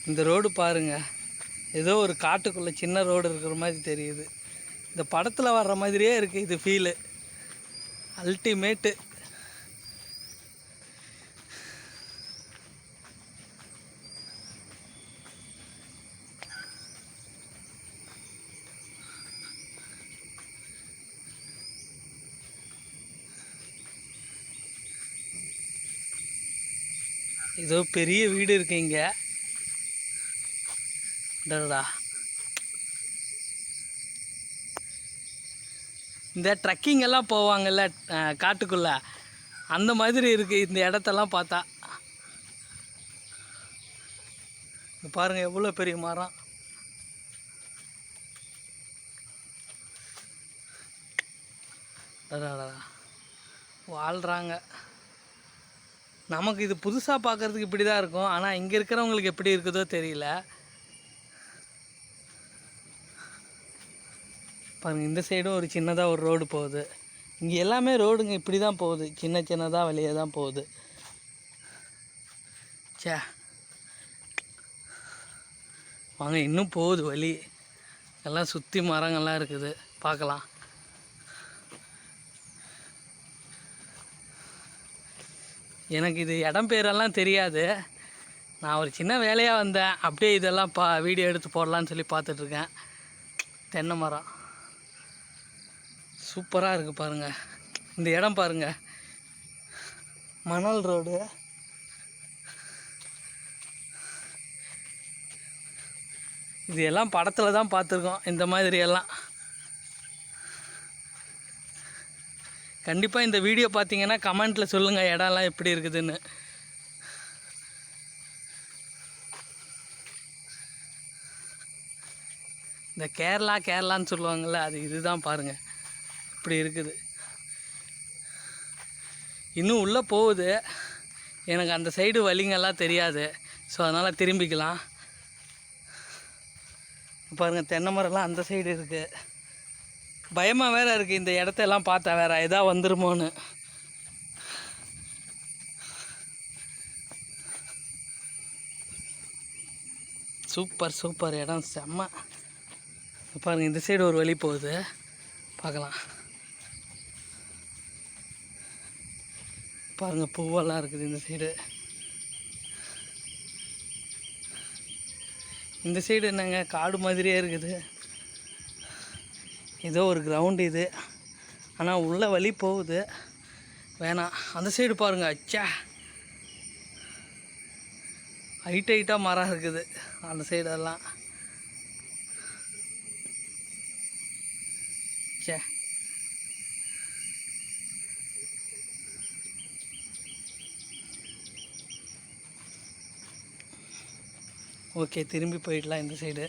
இந்த ரோடு பாருங்கள், ஏதோ ஒரு காட்டுக்குள்ளே சின்ன ரோடு இருக்கிற மாதிரி தெரியுது. இந்த படத்தில் வர்ற மாதிரியே இருக்குது இது ஃபீலு. அல்டிமேட்டு. ஏதோ பெரிய வீடு இருக்கு இங்கே. டடா, இந்த ட்ரக்கிங் எல்லாம் போவாங்கல்ல காட்டுக்குள்ளே, அந்த மாதிரி இருக்குது இந்த இடத்தெல்லாம் பார்த்தா. பாருங்கள் எவ்வளோ பெரிய மரம். டடா, வாழ்கிறாங்க. நமக்கு இது புதுசாக பார்க்குறதுக்கு இப்படி தான் இருக்கும், ஆனால் இங்கே இருக்கிறவங்களுக்கு எப்படி இருக்குதோ தெரியல. பாருங்கள், இந்த சைடும் ஒரு சின்னதாக ஒரு ரோடு போகுது. இங்கே எல்லாமே ரோடுங்க இப்படி தான் போகுது, சின்ன சின்னதாக வெளியே தான் போகுது. சே, வாங்க இன்னும் போகுது வழி. எல்லாம் சுற்றி மரங்கள்லாம் இருக்குது, பார்க்கலாம். எனக்கு இது இடம் பேரெல்லாம் தெரியாது. நான் ஒரு சின்ன வேலையாக வந்தேன், அப்படியே இதெல்லாம் வீடியோ எடுத்து போடலான்னு சொல்லி பார்த்துட்ருக்கேன். தென்னை மரம் சூப்பராக இருக்குது பாருங்கள். இந்த இடம் பாருங்கள், மணல் ரோடு. இது எல்லாம் படத்தில் தான் பார்த்துருக்கோம் இந்த மாதிரி எல்லாம். கண்டிப்பாக இந்த வீடியோ பார்த்தீங்கன்னா கமெண்ட்டில் சொல்லுங்கள் இடம்லாம் எப்படி இருக்குதுன்னு. இந்த கேரளான்னு சொல்லுவாங்கள்ல, அது இதுதான் பாருங்கள் இப்படி இருக்குது. இன்னும் உள்ளே போகுது. எனக்கு அந்த சைடு வழிங்கெல்லாம் தெரியாது, ஸோ அதனால் திரும்பிக்கலாம். பாருங்கள், தென்னை மரம்லாம் அந்த சைடு இருக்குது. பயமாக வேறு இருக்குது இந்த இடத்தெல்லாம் பார்த்தா, வேறு எதா வந்துருமோன்னு. சூப்பர் சூப்பர் இடம், செம்ம. பாருங்கள், இந்த சைடு ஒரு வழி போகுது, பார்க்கலாம். பாருங்கள், பூவெல்லாம் இருக்குது இந்த சைடு. இந்த சைடு என்னங்க காடு மாதிரியே இருக்குது. ஏதோ ஒரு கிரவுண்டு இது, ஆனால் உள்ள வழி போகுது, வேணாம். அந்த சைடு பாருங்கள், அச்சா ஹைட்டாக மரம் இருக்குது அந்த சைடெல்லாம். சே, ஓகே, திரும்பி போயிடலாம் இந்த சைடு.